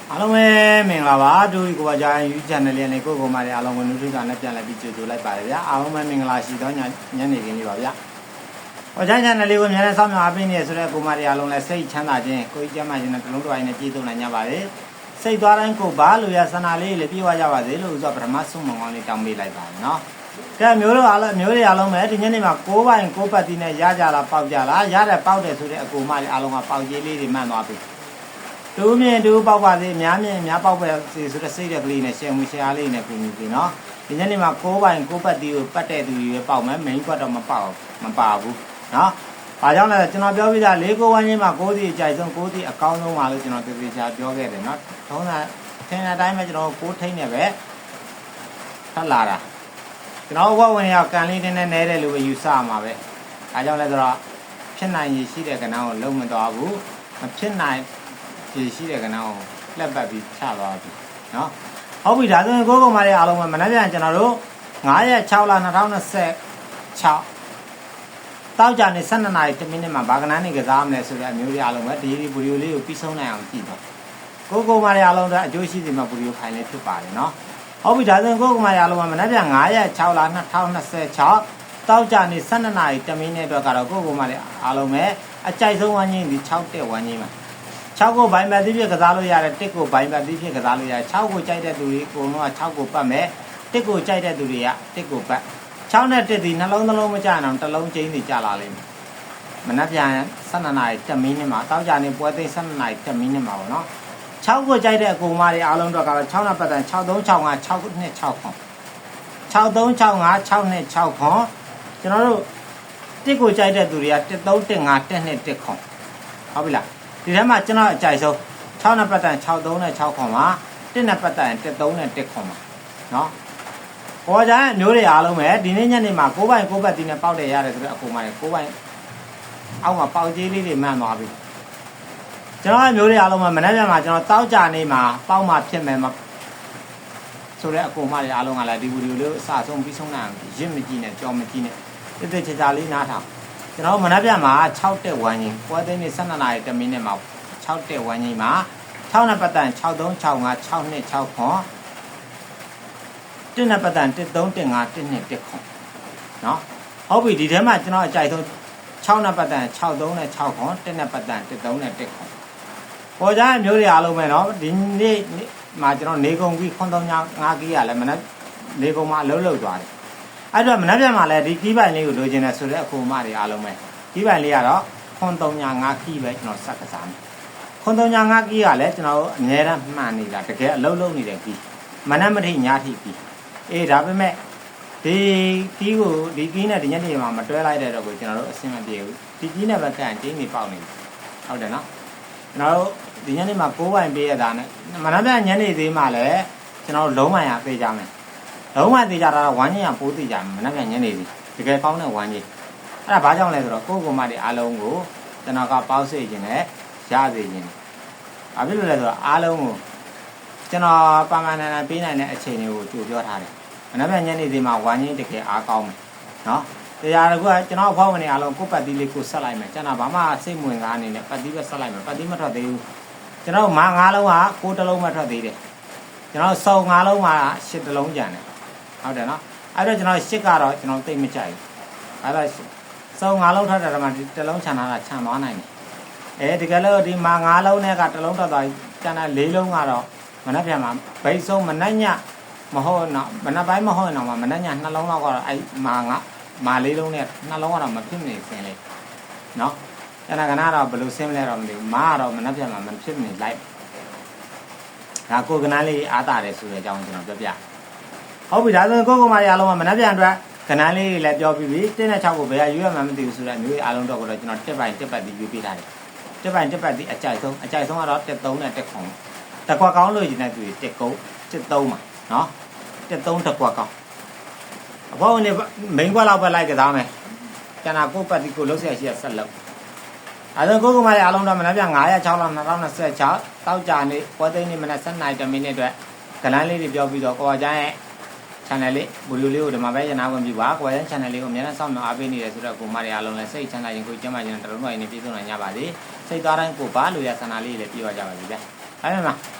အားလုံးပဲမင်္ဂလာပါတို့ဒီကိုကြိုင် YouTube channel လေးနဲ့ကိုကိုမာရီအားလုံးကိုနှုတ်ထွေးကနဲ့ပြန်လည်ပြီးကြိုဆိုလိုက်ပါတယ်ဗျာအားလုံးပဲမင်္ဂလာရှိသောညနေခင်းလေးပါဗျာကိုကြိုင် channel လေးကိုများနဲ့စောင့်မျှော်အားပေးနေဆိုတဲ့ကိုမာရီအားလုံးလည်းစိတ်ချမ်းသာခြင်းကိုကြီးကျမ်းမာခြင်းနဲ့တလုံးတစ်ပိုင်းနဲ့ပြည့်စုံနိုင်ကြပါစေစိတ်သွားတိုင်းကိုဘာလို့ရဆန္ဒလေးလည်းပြည့်ဝကြပါစေလို့ဥစ္စာပထမဆုံးမင်္ဂလာလေးတောင်းပေးလိုက်ပါတယ်နော်ကဲမျိုးတို့အားလုံးပဲဒီညနေမှာ6ပိုင်း6ပတ်တီနဲ့ရကြလားပေါက်ကြလားရတဲ့ပေါက်တယ်ဆိုတဲ့အကူမလေးအားလုံးကပေါက်ကြီးလေးတွေမှန်သွားပြီတူးမြင်တူးပေါက်ပါစေများမြင်များပေါက်ပါစေဆိုတဲ့စိတ်က်ကလေးနဲ့ရှယ်မှုရှယ်အားလေးနဲ့ပြင်ပြီနော်ဒီညနေမှာ6ပိုင်း6ပတ်တီကိုပတ်တဲ့သူတွေပေါက်မယ် main ကွက်တော့မပါဘူးနော်ဘာကြောင့်လဲကျွန်တော်ပြောပြတာ၄9ဝန်းချင်းမှာ6စီအကြိုက်ဆုံး6စီအကောင်းဆုံးပါလို့ကျွန်တော်သေသေးချာပြောခဲ့တယ်နော်ထုံးတာထင်တဲ့အတိုင်းပဲကျွန်တော်6ထိန်းနေပဲထပ်လာတာကျွန်တော်ဘဝဝင်ရောက်ကန်လေးတင်းနဲ့နဲတယ်လို့ပဲယူဆမှာပဲဒါကြောင့်လဲဆိုတော့ဖြစ်နိုင်ရရှိတဲ့ကဏ္ဍကိုလုံးမသွားဘူးမဖြစ်နိုင်ရရှိတဲ့ကဏ္ဍကိုလက်ပတ်ပြီးချသွားပြီနော်ဟုတ်ပြီဒါဆိုရင်ကိုကောင်မလေးအားလုံးပဲမနေ့ပြန်ကျွန်တော်တို့9ရက်6လ2026တောက်ကြနေ12နာရီ10မိနစ်မှာဘာကဏ္ဍနေကစားမလဲဆိုတဲ့အမျိုးတွေအားလုံးပဲဒီဗီဒီယိုလေးကိုပြီးဆုံးနိုင်အောင်ကြည့်တော့ကိုကောင်မလေးအားလုံးကအကျိုးရှိစေမှာဗီဒီယိုဖိုင်လေးဖြစ်ပါတယ်နော်ဟုတ်ပြီဒါဆိုရင်ကိုကောင်မလေးအားလုံးကမနေ့ပြန်9ရက်6လ2026တောက်ကြနေ12နာရီ10မိနစ်အတွက်ကတော့ကိုကောင်မလေးအားလုံးပဲအကြိုက်ဆုံးဝန်းချင်းဒီ6တက်ဝန်းချင်းမှာ6ကိုဘိုင်ဘတ်သီးဖြစ်ကစားလို့ရတယ်1ကိုဘိုင်ဘတ်သီးဖြစ်ကစားလို့ရတယ်6ကိုကြိုက်တဲ့သူတွေအကုန်လုံးက6ကိုပတ်မယ်1ကိုကြိုက်တဲ့သူတွေက1ကိုပတ်6နဲ့1ဒီနှလုံးမကြအောင်တစ်လုံးချင်းစီကြလာလိမ့်မယ်မနက်ပြန်12နာရီ10မိနစ်မှာတောက်ကြနေပွဲသိမ်း12နာရီ10မိနစ်မှာပေါ့နော်6ကိုကြိုက်တဲ့အကုန်မတွေအားလုံးတော့ကတော့6နဲ့ပတ်သက်6365 6နဲ့6ခွန်6365 6နဲ့6ခွန်ကျွန်တော်တို့1ကိုကြိုက်တဲ့သူတွေက1315 1နဲ့1ခွန်ဟုတ်ပြီလားဒီထဲမှာကျွန်တော်အကြိုက်ဆုံး6နဲ့ပတ်သက်63နဲ့6ခွန်ပါ1နဲ့ပတ်သက်13နဲ့1ခွန်ပါနော်ပေါ်ကြတဲ့မျိုးတွေအားလုံးပဲဒီနေ့ညနေမှာ6ပိုင်း6ပတ်တီနဲ့ပေါက်တယ်ရတယ်ဆိုတော့အကုန်မှ6ပိုင်းအောက်မှာပေါက်ကြီးလေးတွေမှန်သွားပြီကျွန်တော်မျိုးတွေအားလုံးပဲမနေ့ကမှကျွန်တော်တောက်ကြနေမှာပေါက်မှဖြစ်မယ်ဆိုတဲ့အကုန်မှတွေအားလုံးကလည်းဒီဗီဒီယိုလေးအစဆုံးပြီးဆုံးနိုင်ရစ်မကြည့်နဲ့ကြော်မကြည့်နဲ့တစ်တစ်ချာချာလေးနားထောင်ကျွန်တော်မနက်ဖြန်မှာ6တက်ဝန်းချင်းပွဲသိမ်းနေ12နာရီ10မိနစ်မှာ6တက်ဝန်းချင်းမှာ6နဲ့ပတ်သက်6365 6နဲ့6ခွန်1နဲ့ပတ်သက်1315 1နဲ့1ခွန်နော်ဟုတ်ပြီဒီထဲမှာကျွန်တော်အကြိုက်ဆုံး6နဲ့ပတ်သက်63နဲ့6ခွန်1နဲ့ပတ်သက်13နဲ့1ခွန်ပေါ်ကြတဲ့မျိုးတွေအားလုံးပဲနော်ဒီနေ့မှာကျွန်တော်နေကုန်ပြီး935ကီးရလဲမနက်နေကုန်မှာအလုံးလုံးသွားတယ်အဲ့တော့မနက်ပြန်မှာလဲဒီကီးပိုင်လေးကိုလိုချင်တယ်ဆိုတဲ့အကူမတွေအားလုံးပဲကီးပိုင်လေးကတော့935ကီးပဲကျွန်တော်စက်ကစားမယ်935ကီးကလည်းကျွန်တော်အများအားမှန်နေတာတကယ်အလုံးလုံးနေတဲ့ကီးမနက်မထိညထိကီးအေးဒါပေမဲ့ဒီကီးကိုဒီကီးနဲ့ဒီညနေမှာမတွဲလိုက်တဲ့တော့ကိုကျွန်တော်တို့အဆင်မပြေဘူးဒီကီးနဲ့ပဲကန်ကျင်းနေပေါက်နေဟုတ်တယ်နော်ကျွန်တော်တို့ဒီညနေမှာ6ပိုင်းပေးရတာနဲ့မနက်ပြန်ညနေသေးမှလည်းကျွန်တော်လုံးပိုင်းရပေးကြမယ်လုံးဝသေးကြတာတော့ဝမ်းကြီးရပိုးသေးကြမနက်ပြန်ညနေပြီတကယ်ကောင်းတဲ့ဝမ်းကြီးအဲ့ဒါဘာကြောင့်လဲဆိုတော့ကိုယ်ကမတွေအားလုံးကိုကျွန်တော်ကပေါင်းစေခြင်းနဲ့ရစေခြင်းဘာဖြစ်လို့လဲဆိုတော့အားလုံးကိုကျွန်တော်ပါမန်နန်ပေးနိုင်တဲ့အချိန်တွေကိုကြိုပြောထားတယ်မနက်ပြန်ညနေသေးမှဝမ်းကြီးတကယ်အားကောင်းမယ်နော်တရားတကူကကျွန်တော်အဖွဲ့ဝင်တွေအားလုံးကိုပတ်တီးလေးကိုဆက်လိုက်မယ်ကျွန်တော်ဘာမှစိတ်ဝင်စားအနေနဲ့ပတ်တီးပဲဆက်လိုက်မယ်ပတ်တီးမထွက်သေးဘူးကျွန်တော်မာ9လုံးက6တလုံးမှထွက်သေးတယ်ကျွန်တော်စုံ9လုံးမှာ10တလုံးကျန်တယ်ဟုတ်တယ်နော်အဲ့တော့ကျွန်တော်8ကတော့ကျွန်တော်သိမကြိုက်ဘူးအဲ့တော့စုံ9လုံးထွက်တယ်မှာဒီတစ်လုံးခြံထားတာခြံသွားနိုင်တယ်ဒီကလေးဒီမှာ9လုံးနဲ့ကတစ်လုံးထွက်သွားကျန်တဲ့4လုံးကတော့မနှက်ပြန်မှာဘိတ်ဆုံးမနှက်ညမဟုတ်တော့မနှက်ပိုင်းမဟုတ်တော့မနှက်ည2လုံးလောက်ကတော့အဲ့မာ4လုံးနဲ့2လုံးကတော့မဖြစ်နေစင်းလေနော်အဲ့ဒါကနာတော့ဘယ်လိုဆင်းမလဲတော့မသိဘူးမာကတော့မနှက်ပြန်မှာမဖြစ်နေလိုက်ဒါကိုကနာလေးအားတာတယ်ဆိုတဲ့အကြောင်းကျွန်တော်ပြောပြဟုတ်ပြီဒါဆိုရင်ကိုကောင်မတွေအားလုံးကမနှက်ပြန်အတွက်ကဏ္ဍလေးတွေလည်းပြောပြီးပြီ1နဲ့6ကိုဘယ်ရွေးရမှမသိဘူးဆိုတော့မျိုးအားလုံးတော့ကျွန်တော်တက်ပိုင်းတက်ပတ်ပြီးရွေးပေးထားတယ်တက်ပိုင်းတက်ပတ်ပြီးအကြိုက်ဆုံးကတော့13နဲ့တက်ခွန်တကွက်ကောင်းလို့ရှင်တဲ့သူတွေတက်ကုန်း73မှာနော်73တကွက်ကောင်းအဖေကနေမိန်ကွက်လောက်ပဲလိုက်ကစားမယ်ကျန်တာကိုပတ်ပြီးကိုလုံးဆက်ရှိရဆက်လို့အဲဒါကိုကောင်မတွေအားလုံးတော့မနှက်ပြန်9ရက်6လ2026တောက်ကြနေပွဲသိမ်းနေမနက်7:00 10မိနစ်အတွက်ကဏ္ဍလေးတွေပြောပြီးတော့ကိုကျန်းရဲ့ channel လေးဗီဒီယိုလေးကိုဒီမှာပဲရနာဝင်ပြပါကိုကျန်း channel လေးကိုအများနဲ့စောင့်မျှော်အားပေးနေတယ်ဆိုတော့ကိုမတွေအားလုံးလည်းစိတ်ချမ်းသာခြင်းကိုကျန်းမာခြင်းနဲ့တလုံးတော်ရင်ပြည့်စုံနိုင်ကြပါစေစိတ်သားတိုင်းကိုဘာလို့ရဆန္ဒလေးတွေလည်းပြည့်ဝကြပါစေဗျာအဲ့ဒါမှ